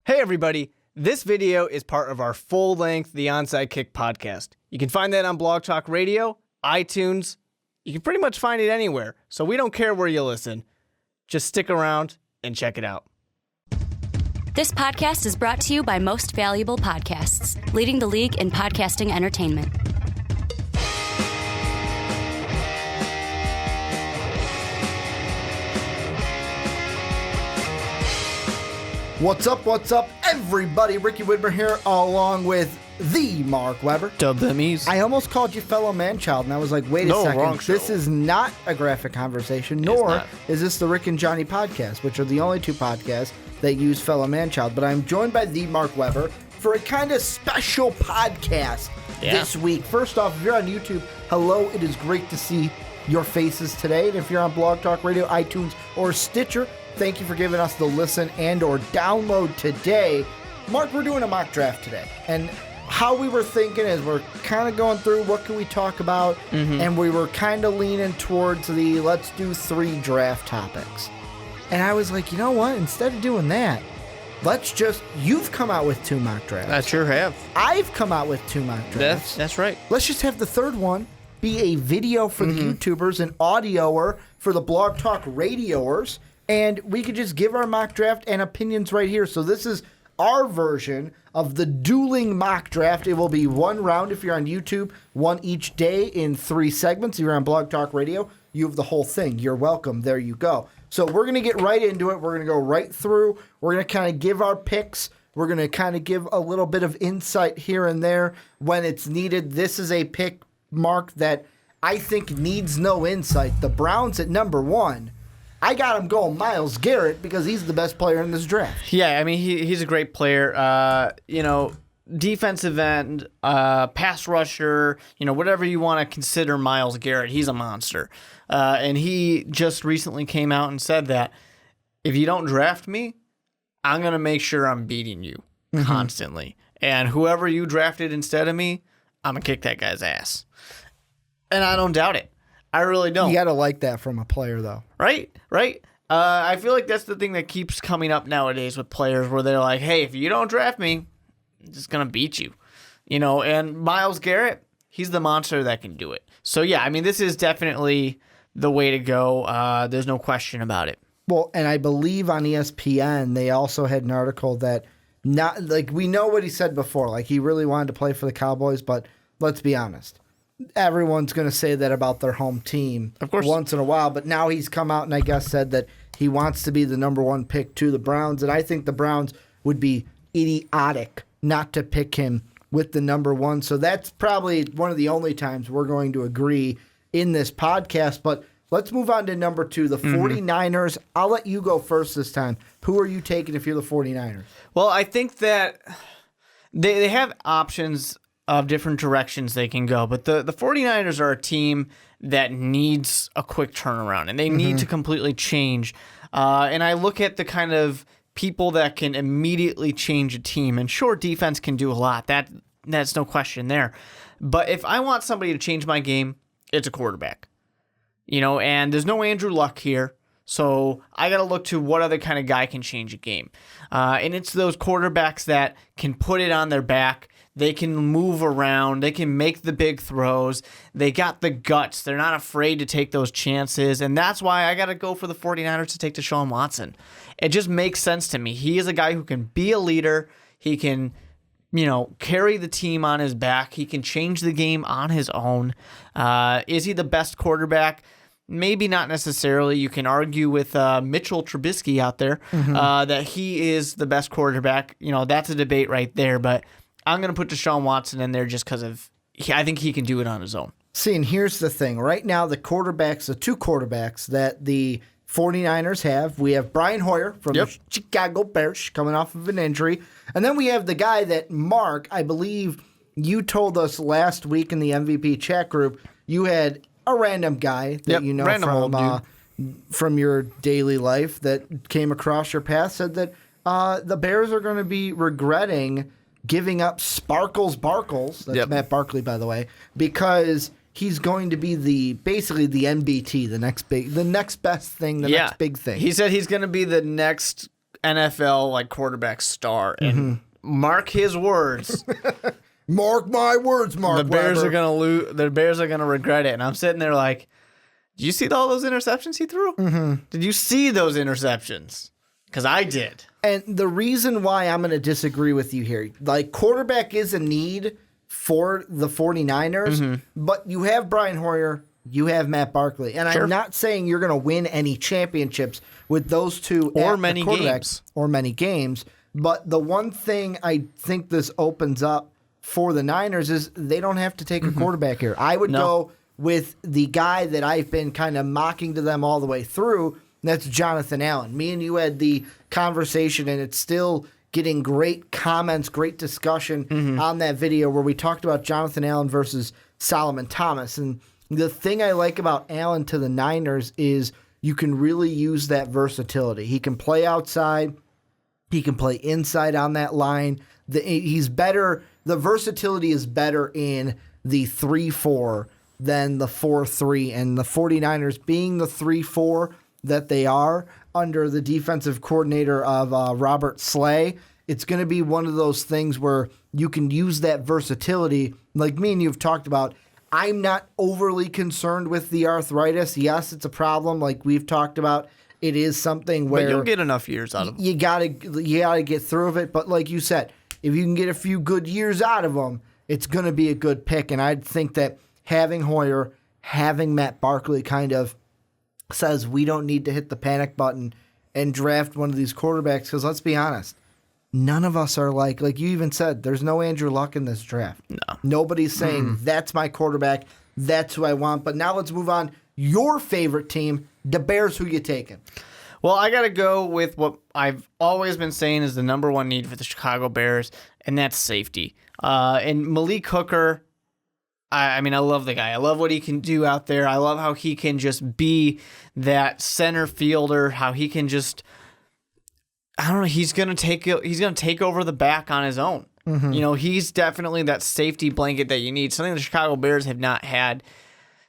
Hey everybody, this video is part of our full-length The Onside Kick podcast. You can find that on Blog Talk Radio, iTunes. You can pretty much find it anywhere, so we don't care where you listen. Just stick around and check it out. This podcast is brought to you by Most Valuable Podcasts, leading the league in podcasting entertainment. What's up, everybody? Ricky Widmer here, along with the Mark Weber. Dub them ease. I almost called you fellow man-child, and I was like, wait a second. Wrong show. This is not a graphic conversation, nor is this the Rick and Johnny podcast, which are the only two podcasts that use fellow man-child. But I'm joined by the Mark Weber for a kind of special podcast this week. First off, if you're on YouTube, hello. It is great to see your faces today. And if you're on Blog Talk Radio, iTunes, or Stitcher, thank you for giving us the listen and or download today. Mark, we're doing a mock draft today. And how we were thinking is we're kind of going through what can we talk about, and we were kind of leaning towards the let's do 3 draft topics. And I was like, you know what? Instead of doing that, you've come out with 2 mock drafts. I sure have. I've come out with 2 mock drafts. That's right. Let's just have the third one be a video for the YouTubers, an audioer for the Blog Talk Radioers. And we could just give our mock draft and opinions right here. So this is our version of the dueling mock draft. It will be 1 round if you're on YouTube, 1 each day in 3 segments. If you're on Blog Talk Radio, you have the whole thing. You're welcome. There you go. So we're going to get right into it. We're going to go right through. We're going to kind of give our picks. We're going to kind of give a little bit of insight here and there when it's needed. This is a pick, Mark, that I think needs no insight. The Browns at number 1. I got him going Myles Garrett because he's the best player in this draft. Yeah, I mean, he's a great player. Defensive end, pass rusher, whatever you want to consider Myles Garrett, he's a monster. And he just recently came out and said that if you don't draft me, I'm going to make sure I'm beating you constantly. And whoever you drafted instead of me, I'm going to kick that guy's ass. And I don't doubt it. I really don't. You got to like that from a player, though. Right. I feel like that's the thing that keeps coming up nowadays with players where they're like, hey, if you don't draft me, I'm just going to beat you. And Myles Garrett, he's the monster that can do it. So, yeah, I mean, this is definitely the way to go. There's no question about it. Well, and I believe on ESPN, they also had an article that we know what he said before. He really wanted to play for the Cowboys, but let's be honest. Everyone's going to say that about their home team of course. Once in a while, but now he's come out and I guess said that he wants to be the number 1 pick to the Browns, and I think the Browns would be idiotic not to pick him with the number 1. So that's probably one of the only times we're going to agree in this podcast, but let's move on to number 2, the 49ers. I'll let you go first this time. Who are you taking if you're the 49ers? Well, I think that they have options of different directions they can go. But the 49ers are a team that needs a quick turnaround, and they need to completely change. And I look at the kind of people that can immediately change a team, and sure, defense can do a lot. That's no question there. But if I want somebody to change my game, it's a quarterback. And there's no Andrew Luck here. So I got to look to what other kind of guy can change a game. And it's those quarterbacks that can put it on their back. They can move around. They can make the big throws. They got the guts. They're not afraid to take those chances. And that's why I got to go for the 49ers to take Deshaun Watson. It just makes sense to me. He is a guy who can be a leader. He can, carry the team on his back. He can change the game on his own. Is he the best quarterback? Maybe not necessarily. You can argue with Mitchell Trubisky out there that he is the best quarterback. That's a debate right there. But I'm going to put Deshaun Watson in there just because I think he can do it on his own. See, and here's the thing. Right now, the 2 quarterbacks that the 49ers have, we have Brian Hoyer from the Chicago Bears coming off of an injury. And then we have the guy that, Mark, I believe you told us last week in the MVP chat group, you had a random guy that from your daily life that came across your path, said that the Bears are going to be regretting giving up Sparkles Barkles, that's Matt Barkley, by the way, because he's going to be basically the NBT, the next best thing, next big thing. He said he's going to be the next NFL like quarterback star, and mark his words. Mark my words, Mark. The Bears Weber. are gonna lose. The Bears are gonna regret it. And I'm sitting there like, did you see all those interceptions he threw? Did you see those interceptions? Because I did. And the reason why I'm going to disagree with you here, like quarterback is a need for the 49ers, but you have Brian Hoyer, you have Matt Barkley. And I'm not saying you're going to win any championships with those two or many games. Or many games. But the one thing I think this opens up for the Niners is they don't have to take a quarterback here. I would go with the guy that I've been kind of mocking to them all the way through, and that's Jonathan Allen. Me and you had the conversation, and it's still getting great comments, great discussion on that video where we talked about Jonathan Allen versus Solomon Thomas. And the thing I like about Allen to the Niners is you can really use that versatility. He can play outside. He can play inside on that line. He's better. The versatility is better in the 3-4 than the 4-3. And the 49ers being the 3-4 that they are under the defensive coordinator of Robert Slay, it's going to be one of those things where you can use that versatility. Like me and you have talked about, I'm not overly concerned with the arthritis. Yes, it's a problem like we've talked about. It is something where but you'll get enough years out of them. You gotta get through of it. But like you said, if you can get a few good years out of them, it's going to be a good pick. And I think that having Hoyer, having Matt Barkley kind of says we don't need to hit the panic button and draft one of these quarterbacks because let's be honest, none of us are like you even said, there's no Andrew Luck in this draft. No. Nobody's saying that's my quarterback, that's who I want. But now let's move on. Your favorite team, the Bears, who you taking? Well, I got to go with what I've always been saying is the number one need for the Chicago Bears, and that's safety. And Malik Hooker, I mean, I love the guy. I love what he can do out there. I love how he can just be that center fielder, how he can just, I don't know, he's going to take over the back on his own. You know, he's definitely that safety blanket that you need, something the Chicago Bears have not had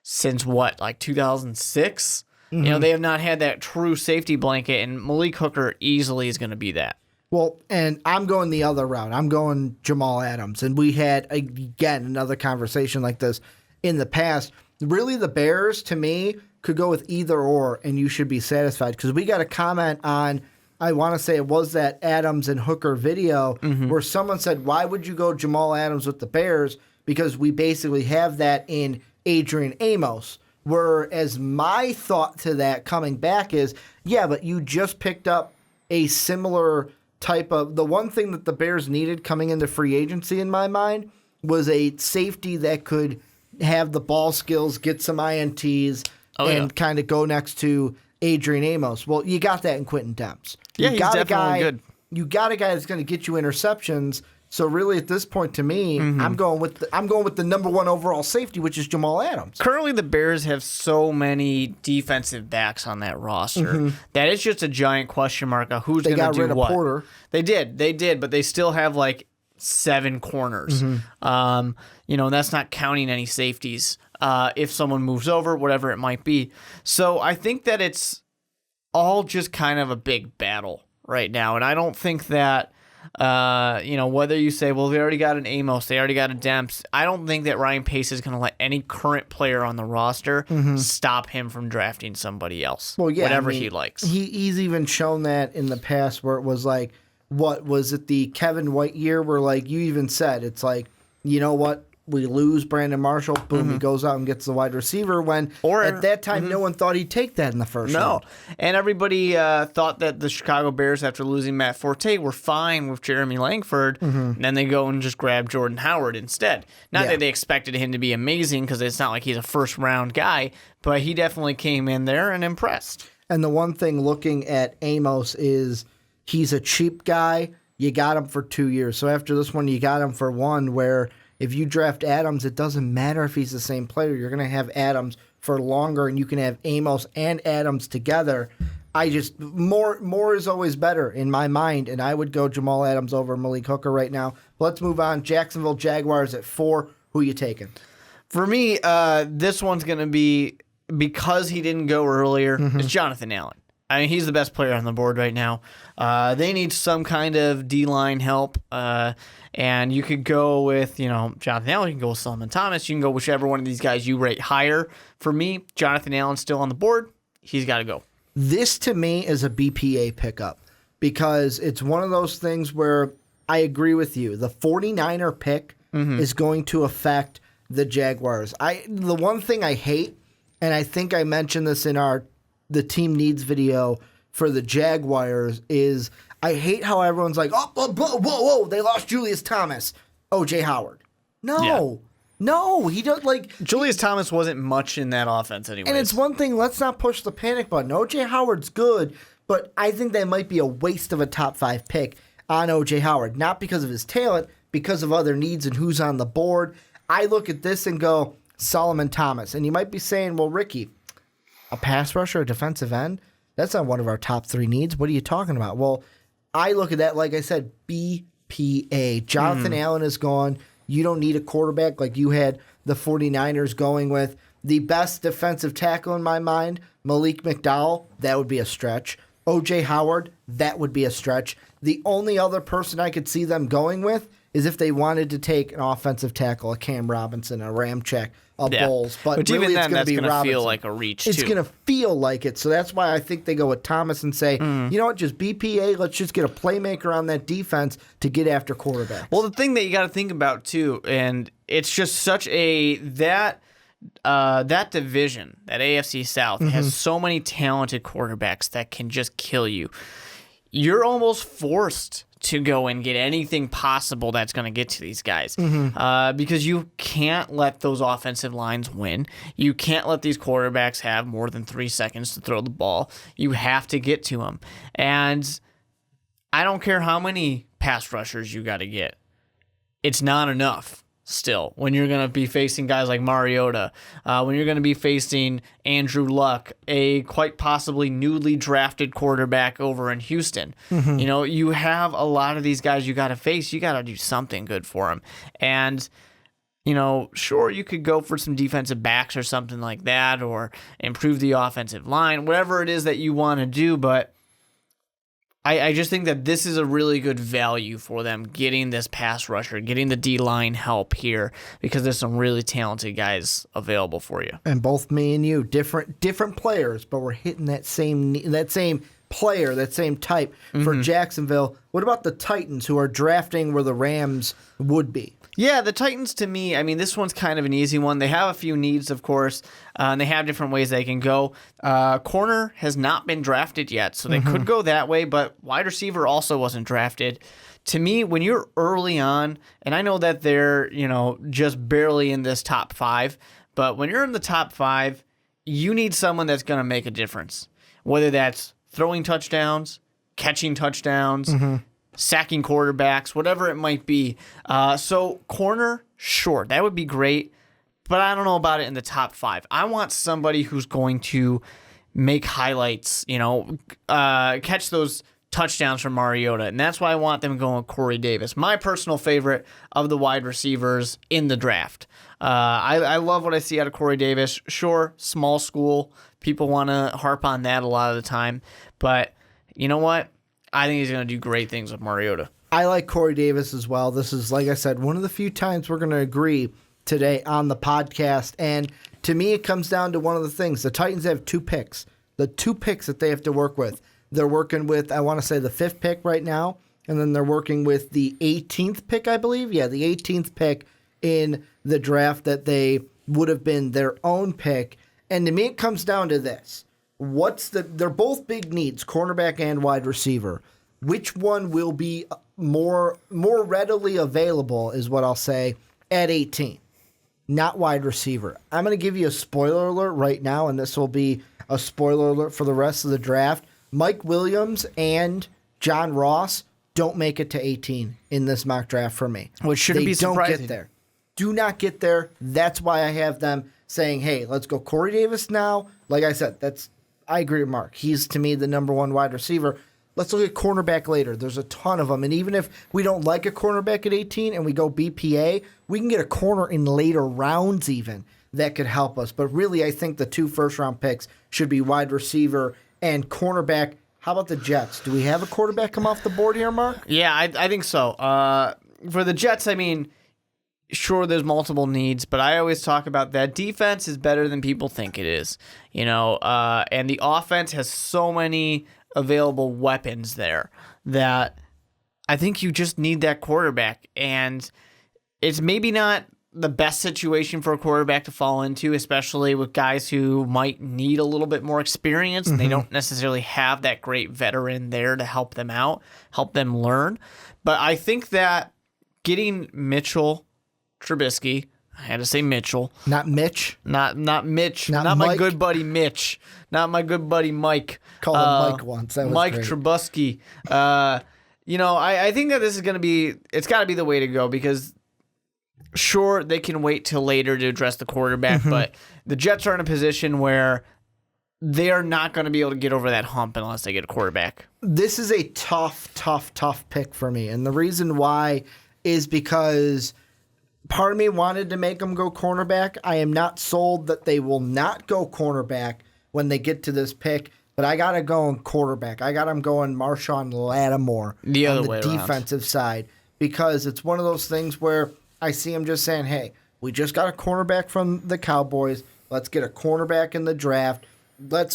since like 2006? You know, they have not had that true safety blanket, and Malik Hooker easily is going to be that. Well, and I'm going the other route. I'm going Jamal Adams. And we had, again, another conversation like this in the past. Really, the Bears, to me, could go with either or, and you should be satisfied. Because we got a comment on, I want to say it was that Adams and Hooker video, where someone said, why would you go Jamal Adams with the Bears? Because we basically have that in Adrian Amos. Whereas my thought to that coming back is, yeah, but you just picked up a similar type of... The one thing that the Bears needed coming into free agency, in my mind, was a safety that could have the ball skills, get some INTs, and kind of go next to Adrian Amos. Well, you got that in Quentin Demps. Yeah, he's definitely good. You got a guy that's going to get you interceptions. So really, at this point, to me, I'm going with the number one overall safety, which is Jamal Adams. Currently, the Bears have so many defensive backs on that roster that it's just a giant question mark of who's going to do what. They got rid of Porter. They did, but they still have like 7 corners. You know, and that's not counting any safeties. If someone moves over, whatever it might be. So I think that it's all just kind of a big battle right now, and I don't think that. You know, whether you say, well, they already got an Amos, they already got a Demps, I don't think that Ryan Pace is going to let any current player on the roster stop him from drafting somebody else. Well, yeah, whatever he likes. He's even shown that in the past where it was like, what was it, the Kevin White year where like you even said, it's like, you know what? We lose Brandon Marshall. Boom, he goes out and gets the wide receiver when at that time no one thought he'd take that in the first round. And everybody thought that the Chicago Bears, after losing Matt Forte, were fine with Jeremy Langford. And then they go and just grab Jordan Howard instead. Not that they expected him to be amazing because it's not like he's a first-round guy, but he definitely came in there and impressed. And the one thing looking at Amos is he's a cheap guy. You got him for 2 years. So after this one, you got him for 1 where – if you draft Adams, it doesn't matter if he's the same player. You're going to have Adams for longer, and you can have Amos and Adams together. More is always better in my mind, and I would go Jamal Adams over Malik Hooker right now. Let's move on. Jacksonville Jaguars at 4. Who you taking? For me, this one's going to be, because he didn't go earlier, it's Jonathan Allen. I mean, he's the best player on the board right now. They need some kind of D-line help, and you could go with, Jonathan Allen. You can go with Solomon Thomas. You can go whichever one of these guys you rate higher. For me, Jonathan Allen's still on the board. He's got to go. This, to me, is a BPA pickup because it's one of those things where I agree with you. The 49er pick is going to affect the Jaguars. The one thing I hate, and I think I mentioned this in the team needs video for the Jaguars, is I hate how everyone's like, oh, whoa, they lost Julius Thomas. O.J. Howard. No, he does Julius Thomas wasn't much in that offense anyway. And it's one thing, let's not push the panic button. O.J. Howard's good, but I think that might be a waste of a top 5 pick on O.J. Howard. Not because of his talent, because of other needs and who's on the board. I look at this and go, Solomon Thomas. And you might be saying, well, Ricky, a pass rusher, a defensive end, that's not one of our top 3 needs. What are you talking about? Well, I look at that, like I said, BPA. Jonathan Allen is gone. You don't need a quarterback like you had the 49ers going with. The best defensive tackle in my mind, Malik McDowell, that would be a stretch. O.J. Howard, that would be a stretch. The only other person I could see them going with is if they wanted to take an offensive tackle, a Cam Robinson, a Ramczyk, a Bowles. But which really even it's then, going to be gonna Robinson. Feel like a reach, It's too. going to feel like it. So that's why I think they go with Thomas and say, you know what, just BPA, let's just get a playmaker on that defense to get after quarterbacks. Well, the thing that you got to think about, too, and it's just such that division, that AFC South, has so many talented quarterbacks that can just kill you. You're almost forced to go and get anything possible that's going to get to these guys because you can't let those offensive lines win. You can't let these quarterbacks have more than 3 seconds to throw the ball. You have to get to them. And I don't care how many pass rushers you got to get. It's not enough. Still, when you're going to be facing guys like Mariota, when you're going to be facing Andrew Luck, a quite possibly newly drafted quarterback over in Houston, you have a lot of these guys you got to face. You got to do something good for them. And, sure, you could go for some defensive backs or something like that, or improve the offensive line, whatever it is that you want to do, but I just think that this is a really good value for them, getting this pass rusher, getting the D-line help here, because there's some really talented guys available for you. And both me and you, different players, but we're hitting that same player, that same type for Jacksonville. What about the Titans, who are drafting where the Rams would be? Yeah, the Titans, to me, I mean, this one's kind of an easy one. They have a few needs, of course, and they have different ways they can go. Corner has not been drafted yet, so they could go that way, but wide receiver also wasn't drafted. To me, when you're early on, and I know that they're, just barely in this top 5, but when you're in the top 5, you need someone that's going to make a difference, whether that's throwing touchdowns, catching touchdowns, sacking quarterbacks, whatever it might be. So corner, sure, that would be great, but I don't know about it in the top 5. I want somebody who's going to make highlights, catch those touchdowns from Mariota, and that's why I want them going with Corey Davis, my personal favorite of the wide receivers in the draft. I love what I see out of Corey Davis. Sure, small school, people want to harp on that a lot of the time, but you know what? I think he's going to do great things with Mariota. I like Corey Davis as well. This is, like I said, one of the few times we're going to agree today on the podcast. And to me, it comes down to one of the things. The Titans have 2 picks. The 2 picks that they have to work with. They're working with, I want to say, the 5th pick right now. And then they're working with the 18th pick, I believe. Yeah, the 18th pick in the draft that they would have been their own pick. And to me, it comes down to this. They're both big needs, cornerback and wide receiver. Which one will be more readily available is what I'll say at 18. Not wide receiver. I'm going to give you a spoiler alert right now, and this will be a spoiler alert for the rest of the draft. Mike Williams and John Ross don't make it to 18 in this mock draft for me. Which shouldn't be surprising. Don't get there. Do not get there. That's why I have them saying, hey, let's go Corey Davis now. Like I said, I agree with Mark. He's, to me, the number 1 wide receiver. Let's look at cornerback later. There's a ton of them. And even if we don't like a cornerback at 18 and we go BPA, we can get a corner in later rounds even that could help us. But really, I think the 2 first-round picks should be wide receiver and cornerback. How about the Jets? Do we have a quarterback come off the board here, Mark? Yeah, I think so. For the Jets, I mean, sure, there's multiple needs, but I always talk about that defense is better than people think it is. And the offense has so many available weapons there that I think you just need that quarterback. And it's maybe not the best situation for a quarterback to fall into, especially with guys who might need a little bit more experience and they don't necessarily have that great veteran there to help them out, help them learn. But I think that getting Mitchell Trubisky, I had to say Mitchell. Not Mitch? Not Mitch. Not my Mike? good buddy Mitch. Not my good buddy Mike. Called him Mike once. That was Mike great. Trubisky. I think that this is going to be, it's got to be the way to go because sure, they can wait till later to address the quarterback, but the Jets are in a position where they are not going to be able to get over that hump unless they get a quarterback. This is a tough pick for me. And the reason why is because part of me wanted to make them go cornerback. I am not sold that they will not go cornerback when they get to this pick, but I got to go in quarterback. I got them going Marshon Lattimore The other on the way around. defensive side because it's one of those things where I see him just saying, hey, we just got a cornerback from the Cowboys. Let's get a cornerback in the draft.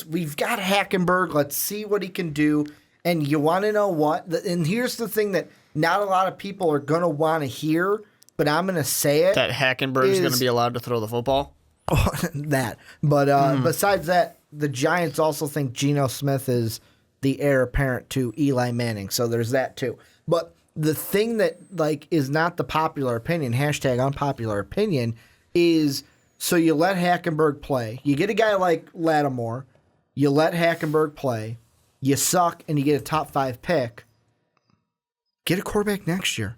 We've got Hackenberg. Let's see what he can do. And you want to know what? And here's the thing that not a lot of people are going to want to hear, but I'm going to say it. That Hackenberg is going to be allowed to throw the football? That. But besides that, the Giants also think Geno Smith is the heir apparent to Eli Manning. So there's that too. But the thing that is not the popular opinion, hashtag unpopular opinion, is so you let Hackenberg play. You get a guy like Lattimore. You let Hackenberg play. You suck and you get a top 5 pick. Get a quarterback next year.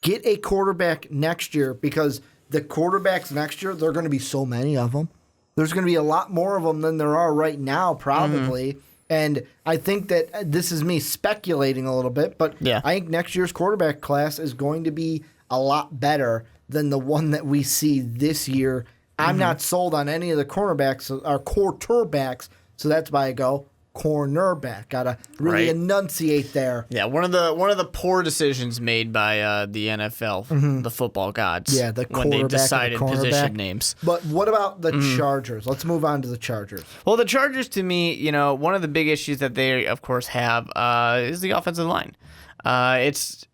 Get a quarterback next year because the quarterbacks next year, there are going to be so many of them. There's going to be a lot more of them than there are right now, probably. And I think that this is me speculating a little bit, but yeah. I think next year's quarterback class is going to be a lot better than the one that we see this year. I'm not sold on any of the cornerbacks, or quarterbacks, so that's why I go cornerback. Got to really enunciate there. Yeah, one of the poor decisions made by the NFL, the football gods. Yeah, the when they quarterback and the decided cornerback. position names. But what about the Chargers? Let's move on to the Chargers. Well, the Chargers, to me, one of the big issues that they, of course, have is the offensive line. It's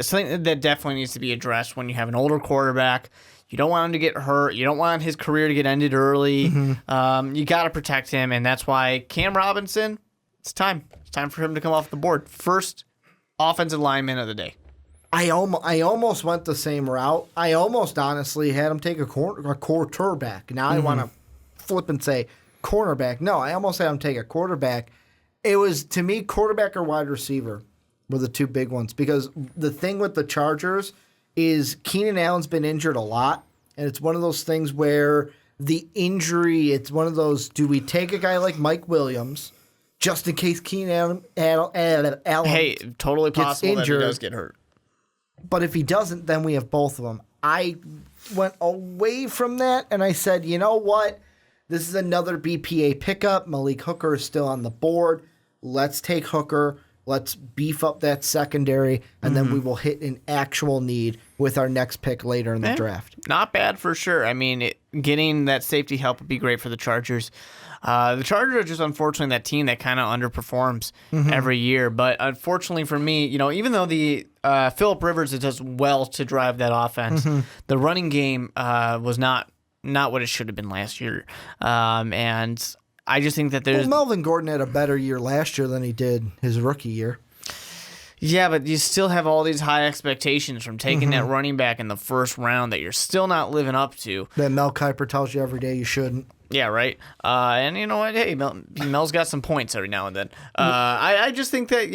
something that definitely needs to be addressed when you have an older quarterback. You don't want him to get hurt. You don't want his career to get ended early. You got to protect him, and that's why Cam Robinson, it's time. It's time for him to come off the board. First offensive lineman of the day. I almost went the same route. I almost honestly had him take a quarterback. Now I want to flip and say cornerback. No, I almost had him take a quarterback. It was, to me, quarterback or wide receiver were the two big ones because the thing with the Chargers is Keenan Allen's been injured a lot, and it's one of those things where the injury, it's one of those, do we take a guy like Mike Williams just in case Keenan Allen Hey, totally possible that he injured. does get hurt. But if he doesn't, then we have both of them. I went away from that, and I said, you know what? This is another BPA pickup. Malik Hooker is still on the board. Let's take Hooker. Let's beef up that secondary, and then we will hit an actual need with our next pick later in the draft. Not bad for sure. I mean, getting that safety help would be great for the Chargers. The Chargers are just unfortunately that team that kind of underperforms every year. But unfortunately for me, even though the Phillip Rivers does well to drive that offense, the running game was not what it should have been last year. And I just think that there's... Well, Melvin Gordon had a better year last year than he did his rookie year. Yeah, but you still have all these high expectations from taking that running back in the first round that you're still not living up to. That Mel Kiper tells you every day you shouldn't. Yeah, right. And you know what? Hey, Mel's got some points every now and then. I just think that,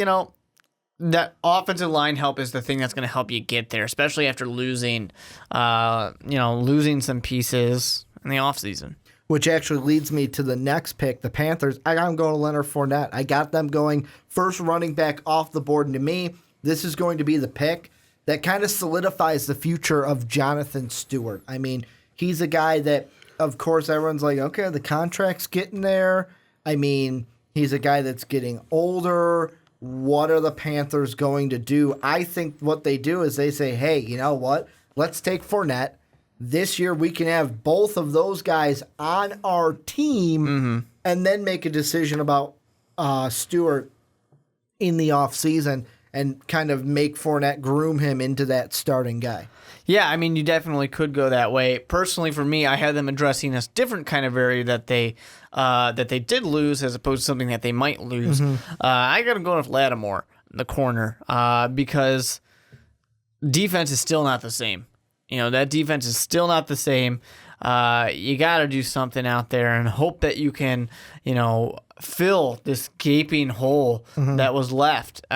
that offensive line help is the thing that's going to help you get there, especially after losing some pieces in the offseason. Which actually leads me to the next pick, the Panthers. I got them going to Leonard Fournette. I got them going first running back off the board. And to me, this is going to be the pick that kind of solidifies the future of Jonathan Stewart. I mean, he's a guy that, of course, everyone's like, okay, the contract's getting there. I mean, He's a guy that's getting older. What are the Panthers going to do? I think what they do is they say, hey, you know what? Let's take Fournette. This year we can have both of those guys on our team and then make a decision about Stewart in the offseason and kind of make Fournette groom him into that starting guy. Yeah, I mean, you definitely could go that way. Personally, for me, I had them addressing this different kind of area that they did lose as opposed to something that they might lose. I got to go with Lattimore, the corner, because defense is still not the same. That defense is still not the same. You got to do something out there and hope that you can, fill this gaping hole that was left.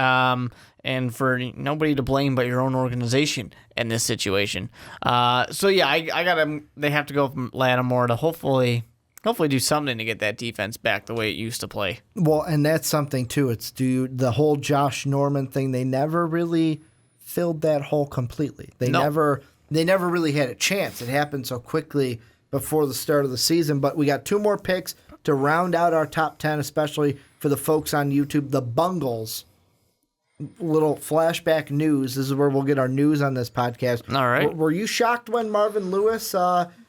And for nobody to blame but your own organization in this situation. So yeah, I got them. They have to go from Lattimore to hopefully do something to get that defense back the way it used to play. Well, and that's something too. It's the whole Josh Norman thing. They never really filled that hole completely. They never really had a chance. It happened so quickly before the start of the season. But we got 2 more picks to round out our top 10, especially for the folks on YouTube. The Bengals. Little flashback news. This is where we'll get our news on this podcast. All right. Were you shocked when Marvin Lewis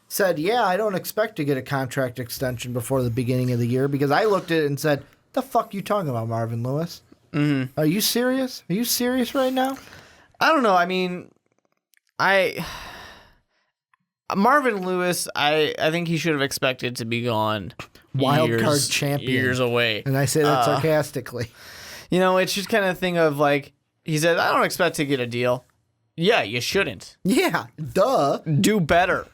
said, yeah, I don't expect to get a contract extension before the beginning of the year? Because I looked at it and said, the fuck you talking about, Marvin Lewis? Are you serious? Are you serious right now? I don't know. I mean, Marvin Lewis, I think he should have expected to be gone. Wild card champion. Years away. And I say that sarcastically. It's just kind of thing of like, he said, I don't expect to get a deal. Yeah, you shouldn't. Yeah, duh. Do better.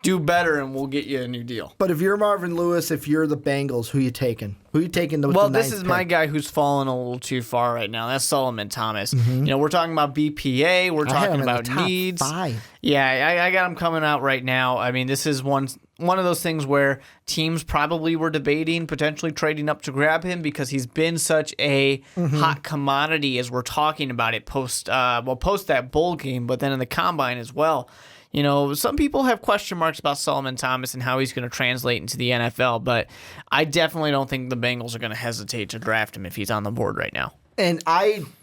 Do better and we'll get you a new deal. But if you're Marvin Lewis, if you're the Bengals, who you taking? Who you taking? Well, this is my guy who's fallen a little too far right now. That's Solomon Thomas. We're talking about BPA. We're talking about needs. 5. Yeah, I got him coming out right now. I mean, this is one of those things where teams probably were debating potentially trading up to grab him because he's been such a hot commodity as we're talking about it post that bowl game, but then in the combine as well. Some people have question marks about Solomon Thomas and how he's going to translate into the NFL, but I definitely don't think the Bengals are going to hesitate to draft him if he's on the board right now. And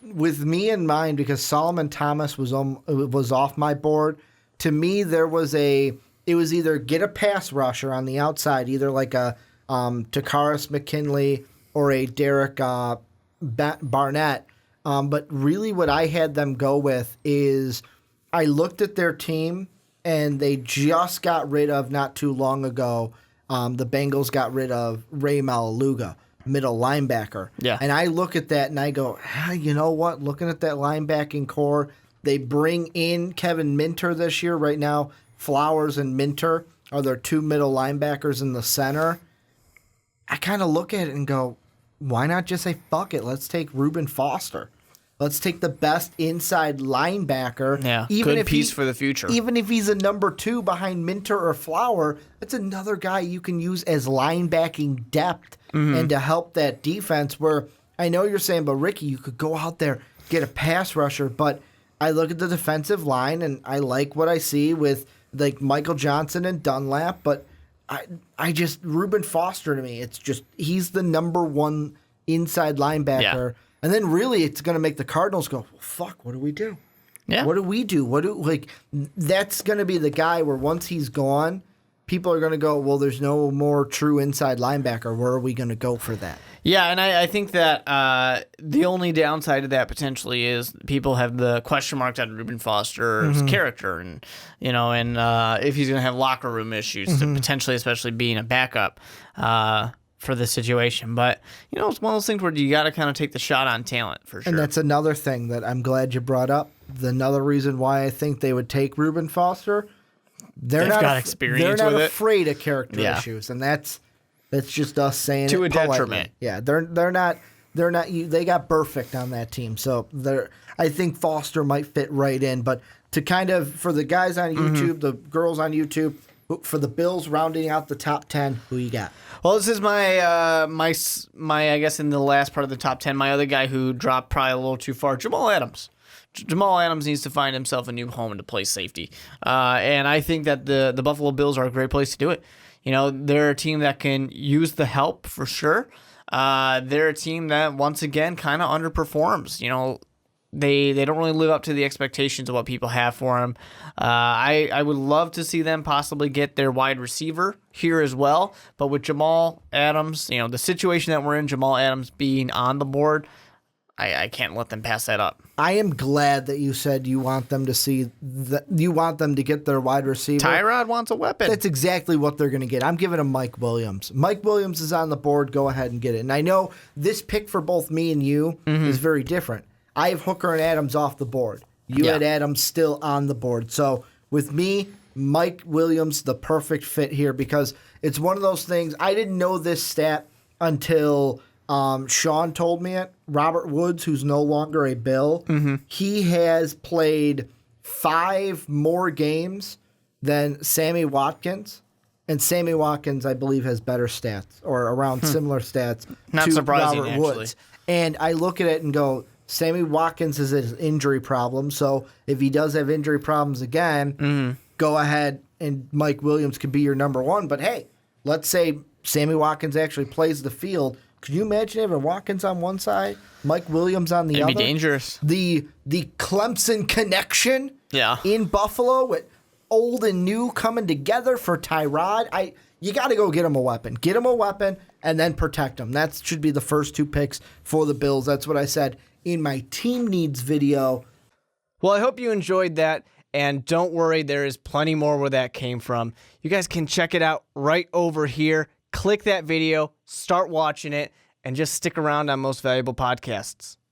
with me in mind, because Solomon Thomas was off my board, to me it was either get a pass rusher on the outside, either like a Takaris McKinley or a Derek Barnett. But really what I had them go with is I looked at their team, and they just got rid of, not too long ago, the Bengals got rid of Ray Malaluga, middle linebacker. Yeah. And I look at that and I go, you know what? Looking at that linebacking core, they bring in Kevin Minter this year. Right now, Flowers and Minter are their 2 middle linebackers in the center. I kind of look at it and go, why not just say, fuck it, let's take Reuben Foster. Let's take the best inside linebacker. Yeah, even good piece for the future. Even if he's a number 2 behind Minter or Flower, that's another guy you can use as linebacking depth and to help that defense where I know you're saying, but Ricky, you could go out there, get a pass rusher, but I look at the defensive line and I like what I see with like Michael Johnson and Dunlap, but I just, Reuben Foster to me, it's just, he's the number 1 inside linebacker. Yeah. And then really it's going to make the Cardinals go, well, fuck, what do we do? Yeah. What do we do? That's going to be the guy where once he's gone, people are going to go, well, there's no more true inside linebacker. Where are we going to go for that? Yeah, and I think that the only downside to that potentially is people have the question marks on Reuben Foster's character and, if he's going to have locker room issues, potentially especially being a backup. For the situation. But, it's one of those things where you got to kind of take the shot on talent for sure. And that's another thing that I'm glad you brought up. Another reason why I think they would take Reuben Foster. They've got experience with it. They're not afraid of character issues. And that's just us saying to it a politely. detriment. Yeah, they're not they got perfect on that team. So I think Foster might fit right in. But to kind of, for the guys on YouTube, the girls on YouTube, for the Bills rounding out the top 10, who you got? Well, this is my I guess in the last part of the top 10, my other guy who dropped probably a little too far, Jamal Adams. Jamal Adams needs to find himself a new home to play safety. And I think that the Buffalo Bills are a great place to do it. They're a team that can use the help for sure. they're a team that once again kind of underperforms. They don't really live up to the expectations of what people have for them. I would love to see them possibly get their wide receiver here as well. But with Jamal Adams, the situation that we're in, Jamal Adams being on the board, I can't let them pass that up. I am glad that you said you want them to you want them to get their wide receiver. Tyrod wants a weapon. That's exactly what they're going to get. I'm giving them Mike Williams. Mike Williams is on the board. Go ahead and get it. And I know this pick for both me and you is very different. I have Hooker and Adams off the board. You had Adams still on the board. So with me, Mike Williams, the perfect fit here because it's one of those things. I didn't know this stat until Sean told me it. Robert Woods, who's no longer a Bill, he has played 5 more games than Sammy Watkins. And Sammy Watkins, I believe, has better stats or around similar stats Not to surprising, Robert actually. Woods. And I look at it and go, Sammy Watkins has an injury problem. So if he does have injury problems again, go ahead and Mike Williams could be your number one. But hey, let's say Sammy Watkins actually plays the field. Could you imagine having Watkins on one side, Mike Williams on the other? It'd be dangerous. The Clemson connection Yeah. in Buffalo with old and new coming together for Tyrod. You got to go get him a weapon. Get him a weapon and then protect him. That should be the first 2 picks for the Bills. That's what I said in my team needs video. Well, I hope you enjoyed that. And don't worry, there is plenty more where that came from. You guys can check it out right over here. Click that video, start watching it, and just stick around on Most Valuable Podcasts.